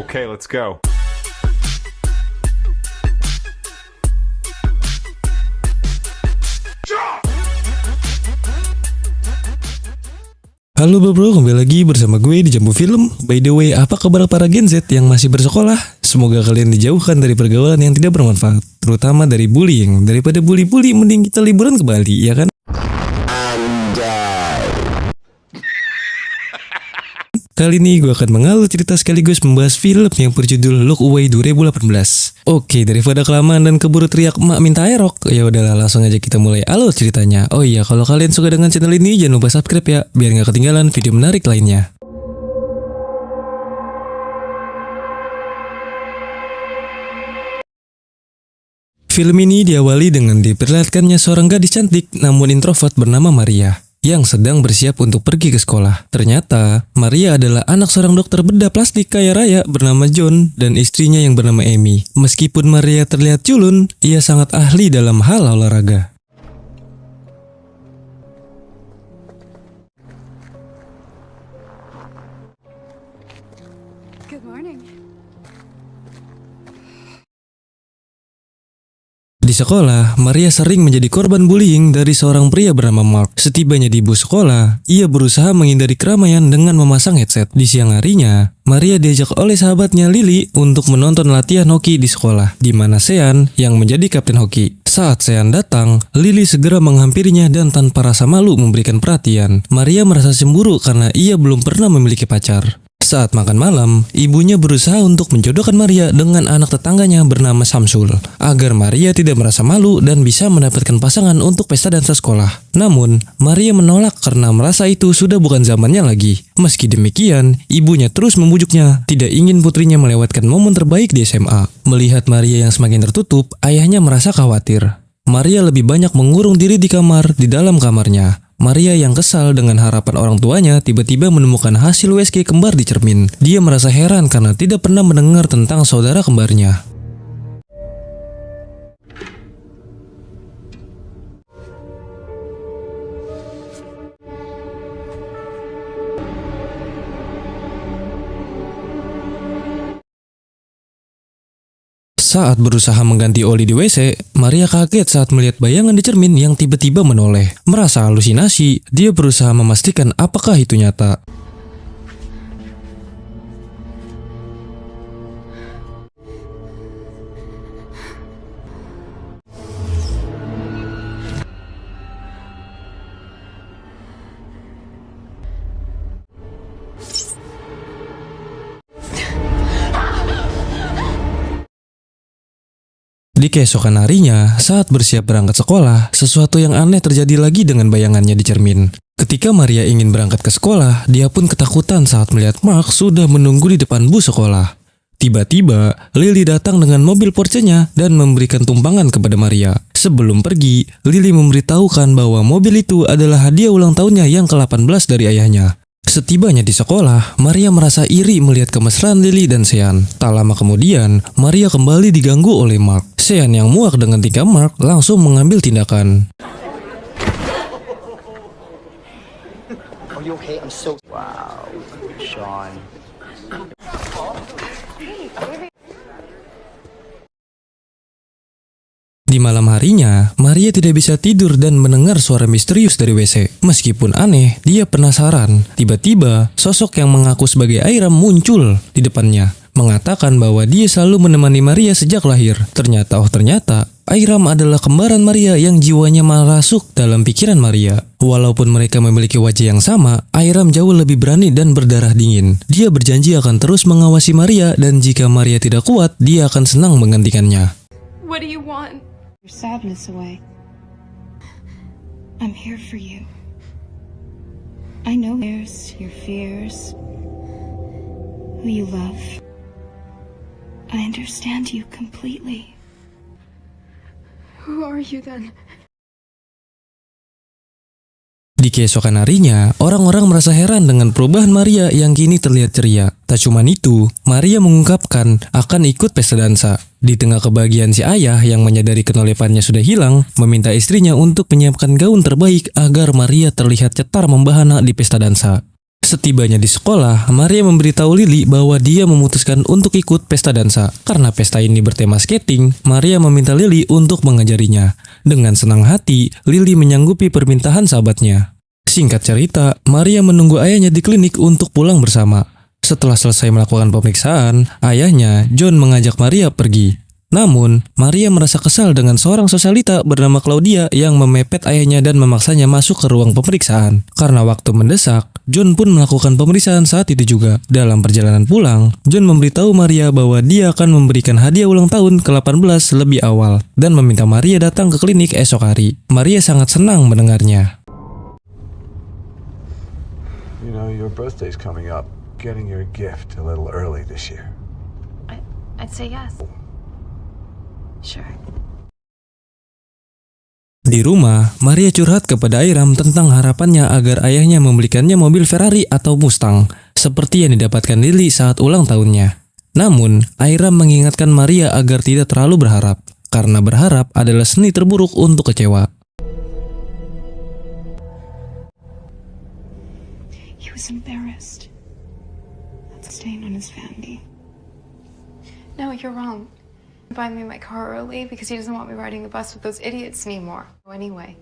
Okay, let's go. Halo bro, kembali lagi bersama gue di Jambu Film. By the way, apa kabar para Gen Z yang masih bersekolah? Semoga kalian dijauhkan dari pergaulan yang tidak bermanfaat, terutama dari bullying. Daripada bully-bully, mending kita liburan ke Bali, ya kan? Kali ini gue akan mengalur cerita sekaligus membahas film yang berjudul Look Away 2018. Oke, daripada kelamaan dan keburu teriak emak minta aerok, ya udahlah langsung aja kita mulai alur ceritanya. Oh iya, kalau kalian suka dengan channel ini jangan lupa subscribe ya, biar nggak ketinggalan video menarik lainnya. Film ini diawali dengan diperlihatkannya seorang gadis cantik namun introvert bernama Maria yang sedang bersiap untuk pergi ke sekolah. Ternyata, Maria adalah anak seorang dokter bedah plastik kaya raya bernama John dan istrinya yang bernama Amy. Meskipun Maria terlihat culun, ia sangat ahli dalam hal olahraga. Good morning. Di sekolah, Maria sering menjadi korban bullying dari seorang pria bernama Mark. Setibanya di bus sekolah, ia berusaha menghindari keramaian dengan memasang headset. Di siang harinya, Maria diajak oleh sahabatnya Lily untuk menonton latihan hoki di sekolah, di mana Sean yang menjadi kapten hoki. Saat Sean datang, Lily segera menghampirinya dan tanpa rasa malu memberikan perhatian. Maria merasa cemburu karena ia belum pernah memiliki pacar. Saat makan malam, ibunya berusaha untuk menjodohkan Maria dengan anak tetangganya bernama Samsul, agar Maria tidak merasa malu dan bisa mendapatkan pasangan untuk pesta dansa sekolah. Namun, Maria menolak karena merasa itu sudah bukan zamannya lagi. Meski demikian, ibunya terus membujuknya, tidak ingin putrinya melewatkan momen terbaik di SMA. Melihat Maria yang semakin tertutup, ayahnya merasa khawatir. Maria lebih banyak mengurung diri di kamar di dalam kamarnya. Maria yang kesal dengan harapan orang tuanya tiba-tiba menemukan hasil USG kembar di cermin. Dia merasa heran karena tidak pernah mendengar tentang saudara kembarnya. Saat berusaha mengganti oli di WC, Maria kaget saat melihat bayangan di cermin yang tiba-tiba menoleh. Merasa halusinasi, dia berusaha memastikan apakah itu nyata. Di keesokan harinya, saat bersiap berangkat sekolah, sesuatu yang aneh terjadi lagi dengan bayangannya di cermin. Ketika Maria ingin berangkat ke sekolah, dia pun ketakutan saat melihat Mark sudah menunggu di depan bus sekolah. Tiba-tiba, Lily datang dengan mobil Porsche-nya dan memberikan tumpangan kepada Maria. Sebelum pergi, Lily memberitahukan bahwa mobil itu adalah hadiah ulang tahunnya yang ke-18 dari ayahnya. Setibanya di sekolah, Maria merasa iri melihat kemesraan Lily dan Sean. Tak lama kemudian, Maria kembali diganggu oleh Mark. Sean yang muak dengan tingkah Mark langsung mengambil tindakan. Are you okay? I'm so... Wow, Sean. Di malam harinya, Maria tidak bisa tidur dan mendengar suara misterius dari WC. Meskipun aneh, dia penasaran. Tiba-tiba, sosok yang mengaku sebagai Airam muncul di depannya, mengatakan bahwa dia selalu menemani Maria sejak lahir. Ternyata Airam adalah kembaran Maria yang jiwanya merasuk dalam pikiran Maria. Walaupun mereka memiliki wajah yang sama, Airam jauh lebih berani dan berdarah dingin. Dia berjanji akan terus mengawasi Maria dan jika Maria tidak kuat, dia akan senang menggantikannya. What do you want? Your sadness away. I'm here for you. I know your fears, who you love. I understand you completely. Who are you then? Di keesokan harinya, orang-orang merasa heran dengan perubahan Maria yang kini terlihat ceria. Tak cuma itu, Maria mengungkapkan akan ikut pesta dansa. Di tengah kebahagiaan si ayah yang menyadari kenolefannya sudah hilang, meminta istrinya untuk menyiapkan gaun terbaik agar Maria terlihat cetar membahana di pesta dansa. Setibanya di sekolah, Maria memberitahu Lily bahwa dia memutuskan untuk ikut pesta dansa. Karena pesta ini bertema skating, Maria meminta Lily untuk mengajarinya. Dengan senang hati, Lily menyanggupi permintaan sahabatnya. Singkat cerita, Maria menunggu ayahnya di klinik untuk pulang bersama. Setelah selesai melakukan pemeriksaan, ayahnya, John, mengajak Maria pergi. Namun, Maria merasa kesal dengan seorang sosialita bernama Claudia yang memepet ayahnya dan memaksanya masuk ke ruang pemeriksaan. Karena waktu mendesak, John pun melakukan pemeriksaan saat itu juga. Dalam perjalanan pulang, John memberitahu Maria bahwa dia akan memberikan hadiah ulang tahun ke-18 lebih awal dan meminta Maria datang ke klinik esok hari. Maria sangat senang mendengarnya. You know, your birthday's coming up. Getting your gift a little early this year. I'd say yes. Sure. Di rumah, Maria curhat kepada Airam tentang harapannya agar ayahnya membelikannya mobil Ferrari atau Mustang, seperti yang didapatkan Lily saat ulang tahunnya. Namun, Airam mengingatkan Maria agar tidak terlalu berharap, karena berharap adalah seni terburuk untuk kecewa. He was embarrassed. That's a stain on his vanity. No, you're wrong. Buy me my car early because he doesn't want me riding the bus with those idiots anymore. Anyway.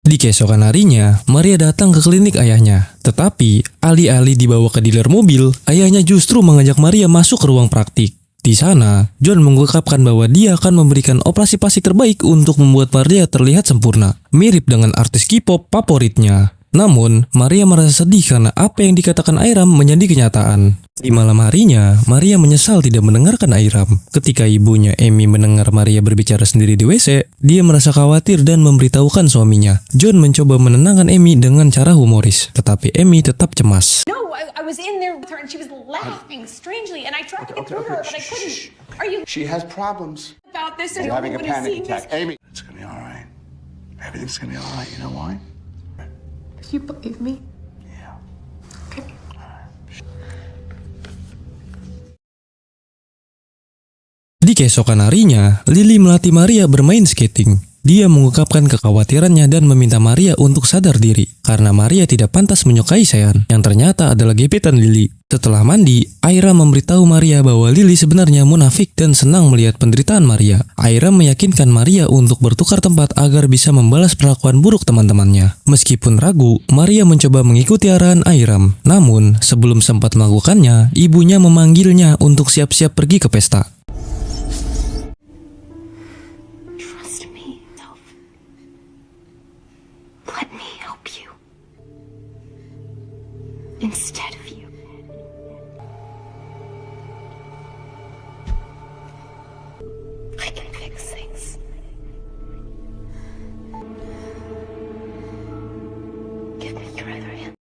Di keesokan harinya, Maria datang ke klinik ayahnya. Tetapi, alih-alih dibawa ke dealer mobil, ayahnya justru mengajak Maria masuk ke ruang praktik. Di sana, John mengungkapkan bahwa dia akan memberikan operasi plastik terbaik untuk membuat Maria terlihat sempurna, mirip dengan artis K-pop favoritnya. Namun, Maria merasa sedih karena apa yang dikatakan Airam menjadi kenyataan. Di malam harinya, Maria menyesal tidak mendengarkan Airam. Ketika ibunya, Amy, mendengar Maria berbicara sendiri di WC, dia merasa khawatir dan memberitahukan suaminya. John mencoba menenangkan Amy dengan cara humoris, tetapi Amy tetap cemas. No, I was in there with her and she was laughing strangely and I tried to get through to her, but I couldn't. Are you She has problems. about this? I You're don't having a want to see panic this. attack. Amy. It's gonna be all right. Everything's gonna be all right. You know why? You believe me? Yeah. Okay. Di keesokan harinya, Lily melatih Maria bermain skating. Dia mengungkapkan kekhawatirannya dan meminta Maria untuk sadar diri, karena Maria tidak pantas menyukai Sean, yang ternyata adalah gebetan Lily. Setelah mandi, Aira memberitahu Maria bahwa Lily sebenarnya munafik dan senang melihat penderitaan Maria. Aira meyakinkan Maria untuk bertukar tempat agar bisa membalas perlakuan buruk teman-temannya. Meskipun ragu, Maria mencoba mengikuti arahan Airam. Namun, sebelum sempat melakukannya, ibunya memanggilnya untuk siap-siap pergi ke pesta. Trust me, Self. Let me help you. Instead of you. I can fix things. Give me your other hand.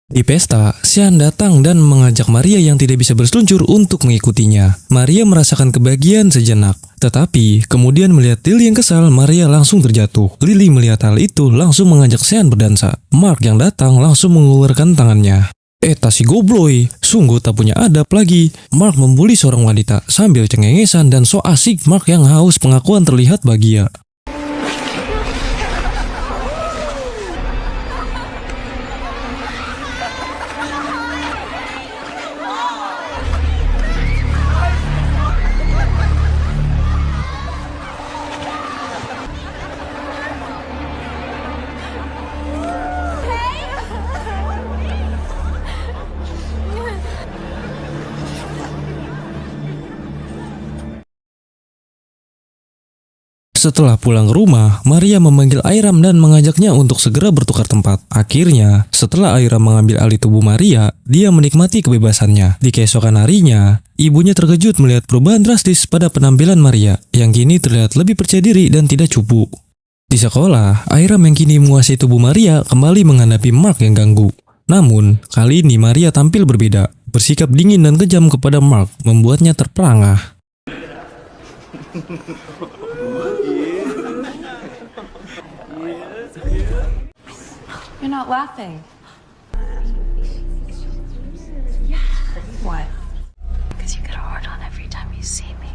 Di pesta, Sean datang dan mengajak Maria yang tidak bisa berseluncur untuk mengikutinya. Maria merasakan kebahagiaan sejenak. Tetapi, kemudian melihat Lily yang kesal, Maria langsung terjatuh. Lily melihat hal itu langsung mengajak Sean berdansa. Mark yang datang langsung mengulurkan tangannya. Si gobloy, sungguh tak punya adab lagi. Mark membuli seorang wanita sambil cengengesan dan so asik Mark yang haus pengakuan terlihat bahagia. Setelah pulang ke rumah, Maria memanggil Airam dan mengajaknya untuk segera bertukar tempat. Akhirnya, setelah Airam mengambil alih tubuh Maria, dia menikmati kebebasannya. Di keesokan harinya, ibunya terkejut melihat perubahan drastis pada penampilan Maria, yang kini terlihat lebih percaya diri dan tidak cupu. Di sekolah, Airam yang kini menguasai tubuh Maria kembali menghadapi Mark yang ganggu. Namun, kali ini Maria tampil berbeda, bersikap dingin dan kejam kepada Mark, membuatnya terperangah. You're not laughing. What? Because you get a hard on every time you see me.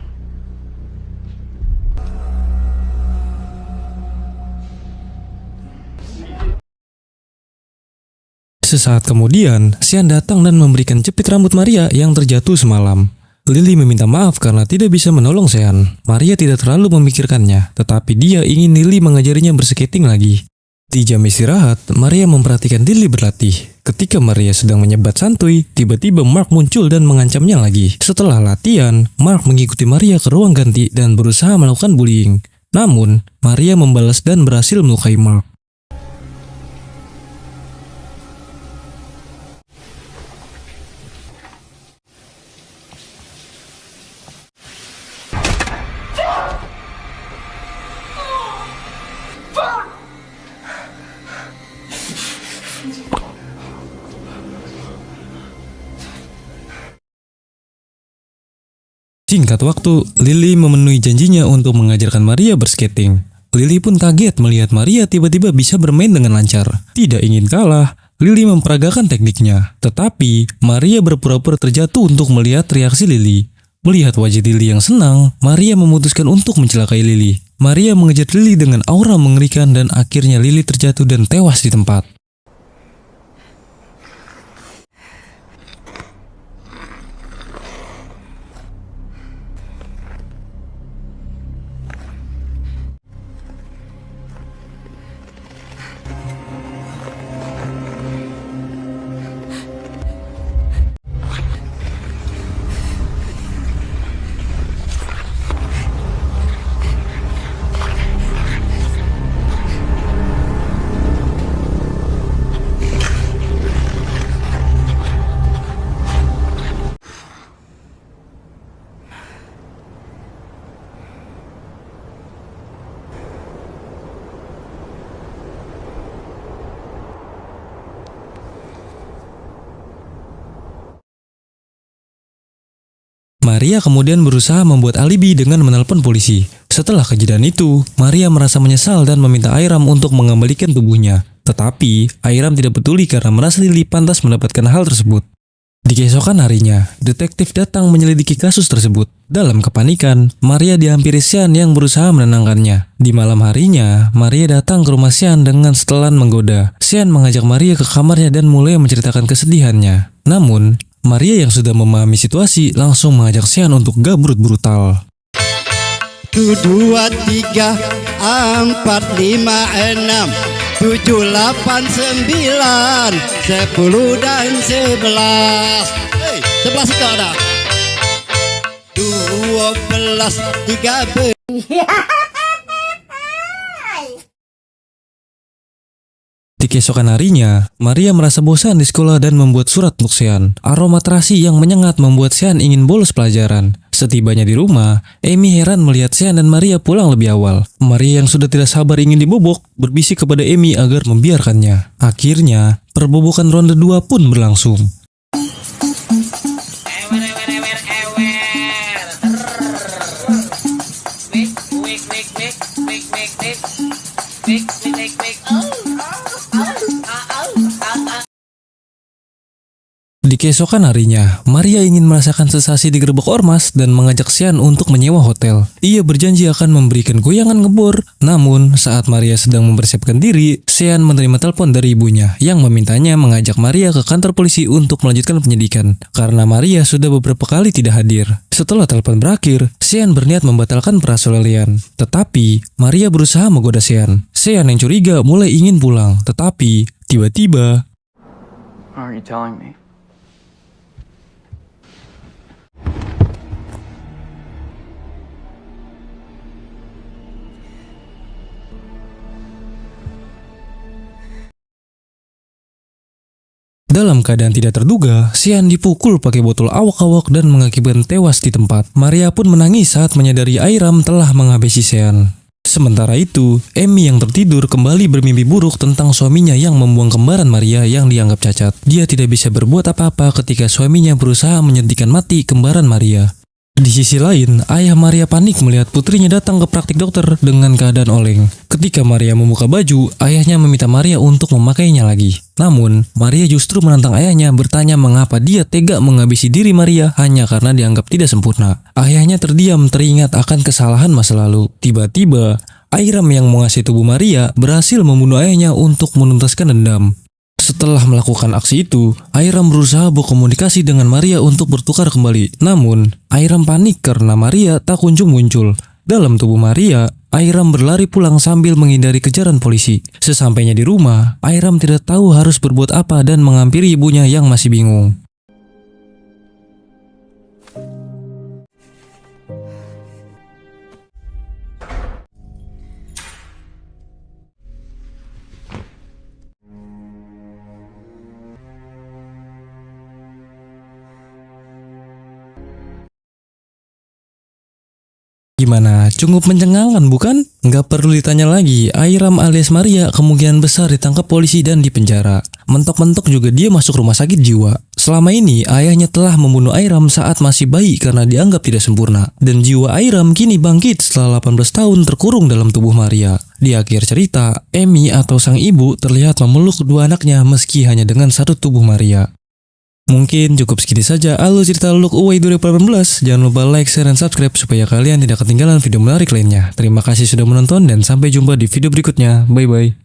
Sesaat kemudian, Sean datang dan memberikan jepit rambut Maria yang terjatuh semalam. Lily meminta maaf karena tidak bisa menolong Sean. Maria tidak terlalu memikirkannya, tetapi dia ingin Lily mengajarinya berskating lagi. Di jam istirahat, Maria memperhatikan Lily berlatih. Ketika Maria sedang menyebat santuy, tiba-tiba Mark muncul dan mengancamnya lagi. Setelah latihan, Mark mengikuti Maria ke ruang ganti dan berusaha melakukan bullying. Namun, Maria membalas dan berhasil melukai Mark. Singkat waktu, Lily memenuhi janjinya untuk mengajarkan Maria berskating. Lily pun kaget melihat Maria tiba-tiba bisa bermain dengan lancar. Tidak ingin kalah, Lily memperagakan tekniknya. Tetapi, Maria berpura-pura terjatuh untuk melihat reaksi Lily. Melihat wajah Lily yang senang, Maria memutuskan untuk mencelakai Lily. Maria mengejar Lily dengan aura mengerikan dan akhirnya Lily terjatuh dan tewas di tempat. Maria kemudian berusaha membuat alibi dengan menelpon polisi. Setelah kejadian itu, Maria merasa menyesal dan meminta Airam untuk mengembalikan tubuhnya. Tetapi, Airam tidak peduli karena merasa Lily pantas mendapatkan hal tersebut. Di keesokan harinya, detektif datang menyelidiki kasus tersebut. Dalam kepanikan, Maria dihampiri Sean yang berusaha menenangkannya. Di malam harinya, Maria datang ke rumah Sean dengan setelan menggoda. Sean mengajak Maria ke kamarnya dan mulai menceritakan kesedihannya. Namun, Maria yang sudah memahami situasi langsung mengajak Sean untuk gabrut brutal. 1, 2, 3, 4, 5, 6, 7, 8, 9, 10 dan 11. Hei, 11 itu ada 12, 13. Di keesokan harinya, Maria merasa bosan di sekolah dan membuat surat untuk Sean. Aroma terasi yang menyengat membuat Sean ingin bolos pelajaran. Setibanya di rumah, Amy heran melihat Sean dan Maria pulang lebih awal. Maria yang sudah tidak sabar ingin dibobok, berbisik kepada Amy agar membiarkannya. Akhirnya, perbobokan ronde 2 pun berlangsung. Di keesokan harinya, Maria ingin merasakan sensasi digerebek ormas dan mengajak Sean untuk menyewa hotel. Ia berjanji akan memberikan goyangan ngebor. Namun, saat Maria sedang mempersiapkan diri, Sean menerima telepon dari ibunya yang memintanya mengajak Maria ke kantor polisi untuk melanjutkan penyidikan karena Maria sudah beberapa kali tidak hadir. Setelah telepon berakhir, Sean berniat membatalkan perselisihan. Tetapi, Maria berusaha menggoda Sean. Sean yang curiga mulai ingin pulang, tetapi tiba-tiba... Why aren't you telling me? Dalam keadaan tidak terduga, Sean dipukul pakai botol awak-awak dan mengakibatkan tewas di tempat. Maria pun menangis saat menyadari Airam telah menghabisi Sean. Sementara itu, Amy yang tertidur kembali bermimpi buruk tentang suaminya yang membuang kembaran Maria yang dianggap cacat. Dia tidak bisa berbuat apa-apa ketika suaminya berusaha menyuntikkan mati kembaran Maria. Di sisi lain, ayah Maria panik melihat putrinya datang ke praktik dokter dengan keadaan oleng. Ketika Maria membuka baju, ayahnya meminta Maria untuk memakainya lagi. Namun, Maria justru menantang ayahnya bertanya mengapa dia tega menghabisi diri Maria hanya karena dianggap tidak sempurna. Ayahnya terdiam teringat akan kesalahan masa lalu. Tiba-tiba, Airam yang menguasai tubuh Maria berhasil membunuh ayahnya untuk menuntaskan dendam. Setelah melakukan aksi itu, Airam berusaha berkomunikasi dengan Maria untuk bertukar kembali. Namun, Airam panik karena Maria tak kunjung muncul. Dalam tubuh Maria, Airam berlari pulang sambil menghindari kejaran polisi. Sesampainya di rumah, Airam tidak tahu harus berbuat apa dan menghampiri ibunya yang masih bingung. Gimana? Cukup mencengangkan bukan? Nggak perlu ditanya lagi, Airam alias Maria kemungkinan besar ditangkap polisi dan dipenjara. Mentok-mentok juga dia masuk rumah sakit jiwa. Selama ini ayahnya telah membunuh Airam saat masih bayi karena dianggap tidak sempurna. Dan jiwa Airam kini bangkit setelah 18 tahun terkurung dalam tubuh Maria. Di akhir cerita, Amy atau sang ibu terlihat memeluk kedua anaknya meski hanya dengan satu tubuh Maria. Mungkin cukup segini saja alur cerita Look Away 2018. Jangan lupa like, share, dan subscribe supaya kalian tidak ketinggalan video menarik lainnya. Terima kasih sudah menonton dan sampai jumpa di video berikutnya. Bye-bye.